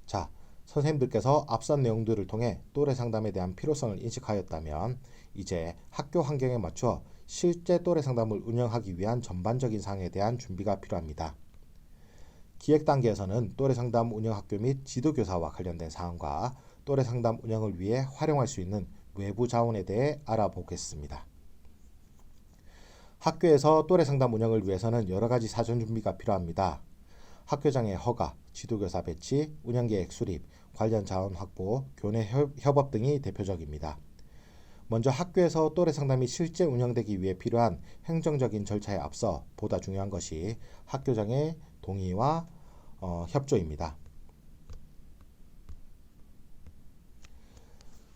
자, 선생님들께서 앞선 내용들을 통해 또래 상담에 대한 필요성을 인식하였다면 이제 학교 환경에 맞춰 실제 또래 상담을 운영하기 위한 전반적인 사항에 대한 준비가 필요합니다. 기획 단계에서는 또래 상담 운영 학교 및 지도교사와 관련된 사항과 또래 상담 운영을 위해 활용할 수 있는 외부 자원에 대해 알아보겠습니다. 학교에서 또래 상담 운영을 위해서는 여러 가지 사전 준비가 필요합니다. 학교장의 허가, 지도교사 배치, 운영계획 수립, 관련 자원 확보, 교내 협업 등이 대표적입니다. 먼저 학교에서 또래 상담이 실제 운영되기 위해 필요한 행정적인 절차에 앞서 보다 중요한 것이 학교장의 동의와 협조입니다.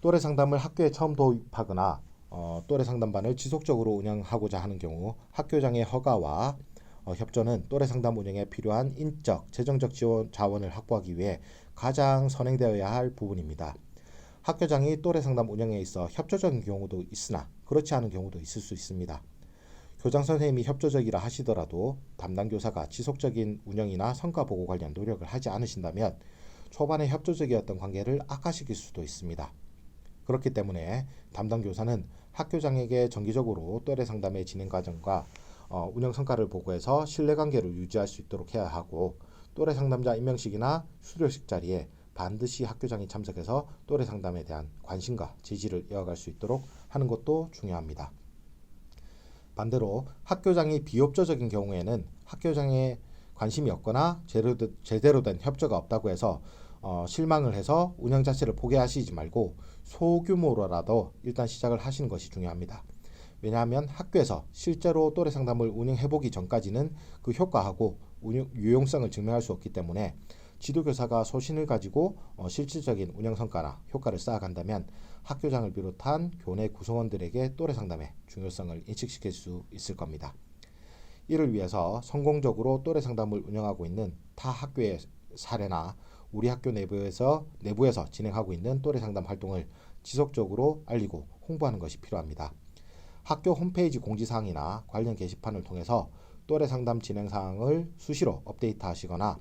또래 상담을 학교에 처음 도입하거나 또래 상담반을 지속적으로 운영하고자 하는 경우 학교장의 허가와 협조는 또래 상담 운영에 필요한 인적, 재정적 지원 자원을 확보하기 위해 가장 선행되어야 할 부분입니다. 학교장이 또래 상담 운영에 있어 협조적인 경우도 있으나 그렇지 않은 경우도 있을 수 있습니다. 교장 선생님이 협조적이라 하시더라도 담당 교사가 지속적인 운영이나 성과 보고 관련 노력을 하지 않으신다면 초반에 협조적이었던 관계를 악화시킬 수도 있습니다. 그렇기 때문에 담당 교사는 학교장에게 정기적으로 또래 상담의 진행 과정과 운영 성과를 보고해서 신뢰관계를 유지할 수 있도록 해야 하고 또래 상담자 임명식이나 수료식 자리에 반드시 학교장이 참석해서 또래 상담에 대한 관심과 지지를 이어갈 수 있도록 하는 것도 중요합니다. 반대로 학교장이 비협조적인 경우에는 학교장에 관심이 없거나 제대로 된 협조가 없다고 해서 실망을 해서 운영 자체를 포기하시지 말고 소규모로라도 일단 시작을 하시는 것이 중요합니다. 왜냐하면 학교에서 실제로 또래 상담을 운영해보기 전까지는 그 효과하고 유용성을 증명할 수 없기 때문에 지도교사가 소신을 가지고 실질적인 운영 성과나 효과를 쌓아간다면 학교장을 비롯한 교내 구성원들에게 또래 상담의 중요성을 인식시킬 수 있을 겁니다. 이를 위해서 성공적으로 또래 상담을 운영하고 있는 타 학교의 사례나 우리 학교 내부에서 진행하고 있는 또래 상담 활동을 지속적으로 알리고 홍보하는 것이 필요합니다. 학교 홈페이지 공지사항이나 관련 게시판을 통해서 또래 상담 진행 사항을 수시로 업데이트하시거나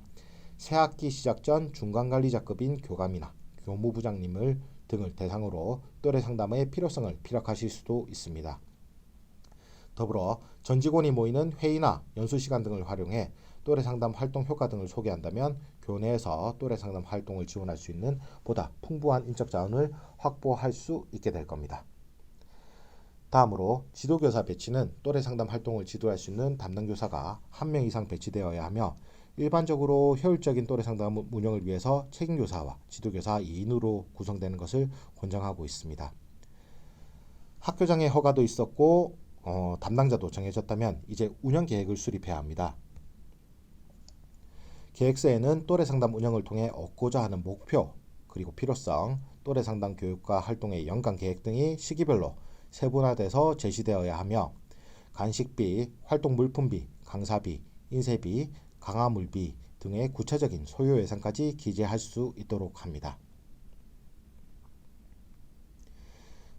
새학기 시작 전 중간관리자급인 교감이나 교무부장님을 등을 대상으로 또래 상담의 필요성을 피력하실 수도 있습니다. 더불어 전 직원이 모이는 회의나 연수 시간 등을 활용해 또래 상담 활동 효과 등을 소개한다면 교내에서 또래 상담 활동을 지원할 수 있는 보다 풍부한 인적 자원을 확보할 수 있게 될 겁니다. 다음으로 지도교사 배치는 또래 상담 활동을 지도할 수 있는 담당 교사가 1명 이상 배치되어야 하며 일반적으로 효율적인 또래 상담 운영을 위해서 책임교사와 지도교사 2인으로 구성되는 것을 권장하고 있습니다. 학교장의 허가도 있었고 담당자도 정해졌다면 이제 운영 계획을 수립해야 합니다. 계획서에는 또래 상담 운영을 통해 얻고자 하는 목표, 그리고 필요성, 또래 상담 교육과 활동의 연간 계획 등이 시기별로 세분화돼서 제시되어야 하며 간식비, 활동 물품비, 강사비, 인쇄비, 강화물비 등의 구체적인 소요 예산까지 기재할 수 있도록 합니다.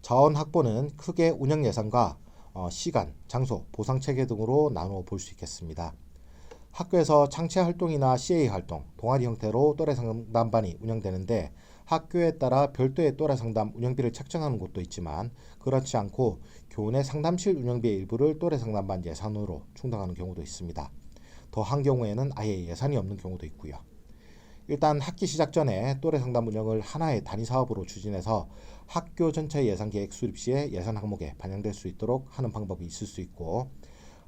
자원 확보는 크게 운영 예산과 시간, 장소, 보상 체계 등으로 나누어 볼 수 있겠습니다. 학교에서 창체 활동이나 CA 활동, 동아리 형태로 또래 상담반이 운영되는데 학교에 따라 별도의 또래 상담 운영비를 책정하는 곳도 있지만 그렇지 않고 교내 상담실 운영비의 일부를 또래 상담반 예산으로 충당하는 경우도 있습니다. 더한 경우에는 아예 예산이 없는 경우도 있고요. 일단 학기 시작 전에 또래 상담 운영을 하나의 단위 사업으로 추진해서 학교 전체 예산 계획 수립 시에 예산 항목에 반영될 수 있도록 하는 방법이 있을 수 있고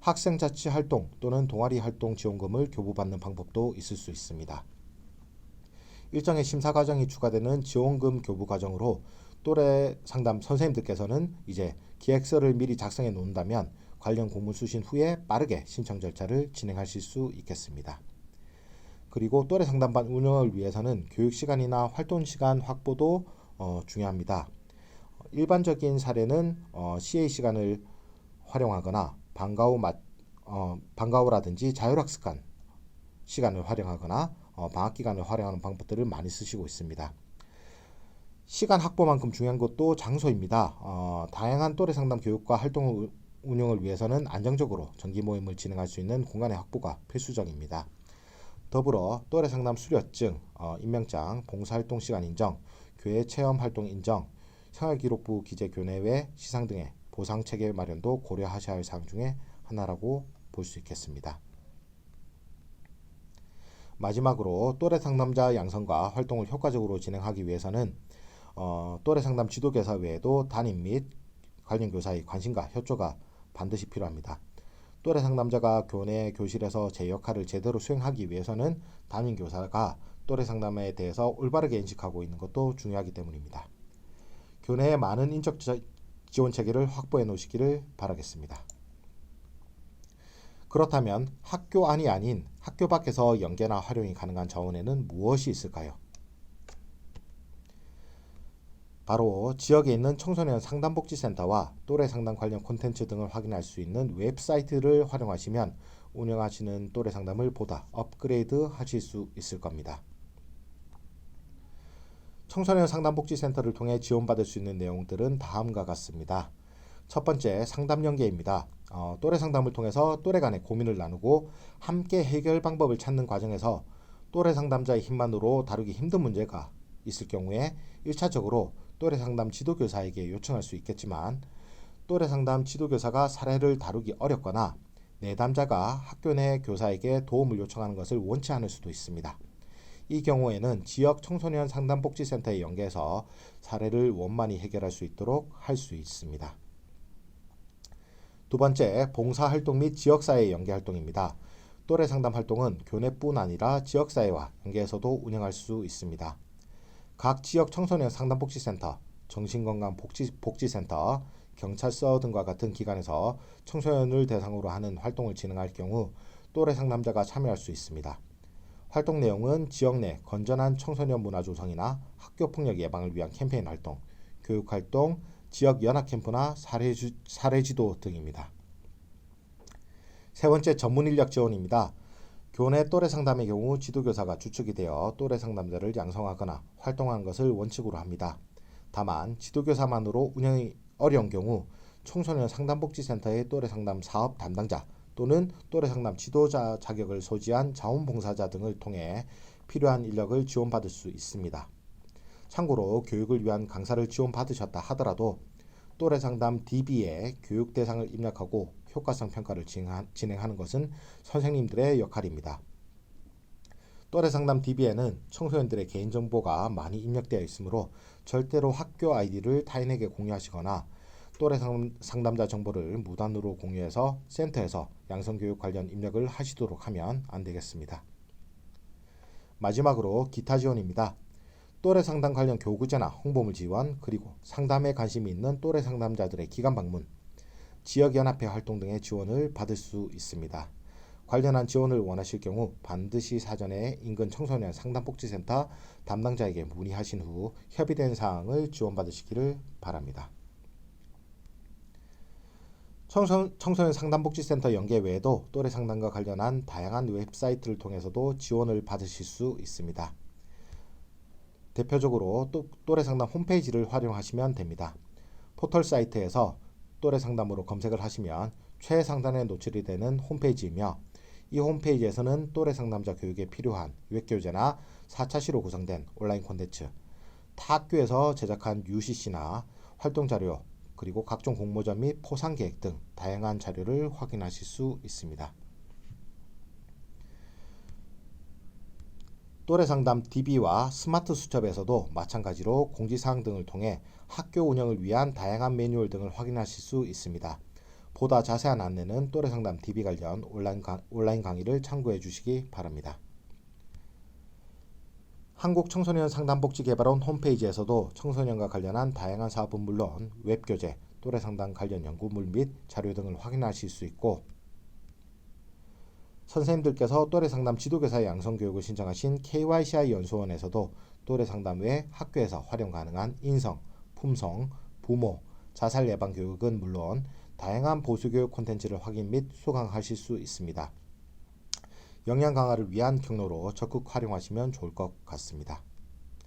학생 자치 활동 또는 동아리 활동 지원금을 교부받는 방법도 있을 수 있습니다. 일정의 심사 과정이 추가되는 지원금 교부 과정으로 또래 상담 선생님들께서는 이제 기획서를 미리 작성해 놓는다면 관련 공문 수신 후에 빠르게 신청 절차를 진행하실 수 있겠습니다. 그리고 또래 상담반 운영을 위해서는 교육 시간이나 활동 시간 확보도 중요합니다. 일반적인 사례는 CA 시간을 활용하거나 방과후라든지 자율학습관 시간을 활용하거나 방학 기간을 활용하는 방법들을 많이 쓰시고 있습니다. 시간 확보만큼 중요한 것도 장소입니다. 다양한 또래 상담 교육과 활동 운영을 위해서는 안정적으로 정기 모임을 진행할 수 있는 공간의 확보가 필수적입니다. 더불어 또래 상담 수료증, 임명장, 봉사활동 시간 인정, 교회 체험 활동 인정, 생활기록부 기재 교내 외 시상 등의 보상 체계 마련도 고려하셔야 할 사항 중에 하나라고 볼 수 있겠습니다. 마지막으로 또래 상담자 양성과 활동을 효과적으로 진행하기 위해서는 또래 상담 지도교사 외에도 담임 및 관련 교사의 관심과 협조가 반드시 필요합니다. 또래 상담자가 교내 교실에서 제 역할을 제대로 수행하기 위해서는 담임 교사가 또래 상담에 대해서 올바르게 인식하고 있는 것도 중요하기 때문입니다. 교내에 많은 인적 지원 체계를 확보해 놓으시기를 바라겠습니다. 그렇다면 학교 안이 아닌 학교 밖에서 연계나 활용이 가능한 자원에는 무엇이 있을까요? 바로 지역에 있는 청소년 상담복지센터와 또래 상담 관련 콘텐츠 등을 확인할 수 있는 웹사이트를 활용하시면 운영하시는 또래 상담을 보다 업그레이드 하실 수 있을 겁니다. 청소년 상담복지센터를 통해 지원받을 수 있는 내용들은 다음과 같습니다. 첫 번째, 상담 연계입니다. 또래 상담을 통해서 또래 간의 고민을 나누고 함께 해결 방법을 찾는 과정에서 또래 상담자의 힘만으로 다루기 힘든 문제가 있을 경우에 1차적으로 또래 상담 지도교사에게 요청할 수 있겠지만, 또래 상담 지도교사가 사례를 다루기 어렵거나 내담자가 학교 내 교사에게 도움을 요청하는 것을 원치 않을 수도 있습니다. 이 경우에는 지역 청소년 상담복지센터에 연계해서 사례를 원만히 해결할 수 있도록 할 수 있습니다. 두 번째, 봉사활동 및 지역사회 연계활동입니다. 또래 상담 활동은 교내뿐 아니라 지역사회와 연계해서도 운영할 수 있습니다. 각 지역 청소년 상담복지센터, 정신건강복지센터, 경찰서 등과 같은 기관에서 청소년을 대상으로 하는 활동을 진행할 경우 또래 상담자가 참여할 수 있습니다. 활동 내용은 지역 내 건전한 청소년 문화 조성이나 학교폭력 예방을 위한 캠페인 활동, 교육활동, 지역 연합 캠프나 사례지도 등입니다. 세 번째, 전문 인력 지원입니다. 교내 또래 상담의 경우 지도교사가 주축이 되어 또래 상담자를 양성하거나 활동하는 것을 원칙으로 합니다. 다만 지도교사만으로 운영이 어려운 경우 청소년 상담복지센터의 또래 상담 사업 담당자 또는 또래 상담 지도자 자격을 소지한 자원봉사자 등을 통해 필요한 인력을 지원받을 수 있습니다. 참고로 교육을 위한 강사를 지원받으셨다 하더라도 또래 상담 DB에 교육 대상을 입력하고 효과성 평가를 진행하는 것은 선생님들의 역할입니다. 또래 상담 DB에는 청소년들의 개인정보가 많이 입력되어 있으므로 절대로 학교 아이디를 타인에게 공유하시거나 또래 상담자 정보를 무단으로 공유해서 센터에서 양성교육 관련 입력을 하시도록 하면 안 되겠습니다. 마지막으로 기타 지원입니다. 또래 상담 관련 교구제나 홍보물 지원, 그리고 상담에 관심이 있는 또래 상담자들의 기관 방문, 지역연합회 활동 등의 지원을 받을 수 있습니다. 관련한 지원을 원하실 경우 반드시 사전에 인근 청소년 상담복지센터 담당자에게 문의하신 후 협의된 사항을 지원받으시기를 바랍니다. 청소년 상담복지센터 연계 외에도 또래 상담과 관련한 다양한 웹사이트를 통해서도 지원을 받으실 수 있습니다. 대표적으로 또래 상담 홈페이지를 활용하시면 됩니다. 포털 사이트에서 또래 상담으로 검색을 하시면 최상단에 노출이 되는 홈페이지이며, 이 홈페이지에서는 또래 상담자 교육에 필요한 웹교재나 4차 시로 구성된 온라인 콘텐츠, 타 학교에서 제작한 UCC나 활동자료, 그리고 각종 공모전 및 포상 계획 등 다양한 자료를 확인하실 수 있습니다. 또래 상담 DB와 스마트 수첩에서도 마찬가지로 공지사항 등을 통해 학교 운영을 위한 다양한 매뉴얼 등을 확인하실 수 있습니다. 보다 자세한 안내는 또래 상담 DB 관련 온라인 강의를 참고해 주시기 바랍니다. 한국청소년상담복지개발원 홈페이지에서도 청소년과 관련한 다양한 사업은 물론 웹교재, 또래 상담 관련 연구물 및 자료 등을 확인하실 수 있고, 선생님들께서 또래 상담 지도교사 양성 교육을 신청하신 KYCI 연수원에서도 또래 상담 외 학교에서 활용 가능한 인성, 품성, 부모, 자살 예방 교육은 물론 다양한 보수교육 콘텐츠를 확인 및 수강하실 수 있습니다. 역량 강화를 위한 경로로 적극 활용하시면 좋을 것 같습니다.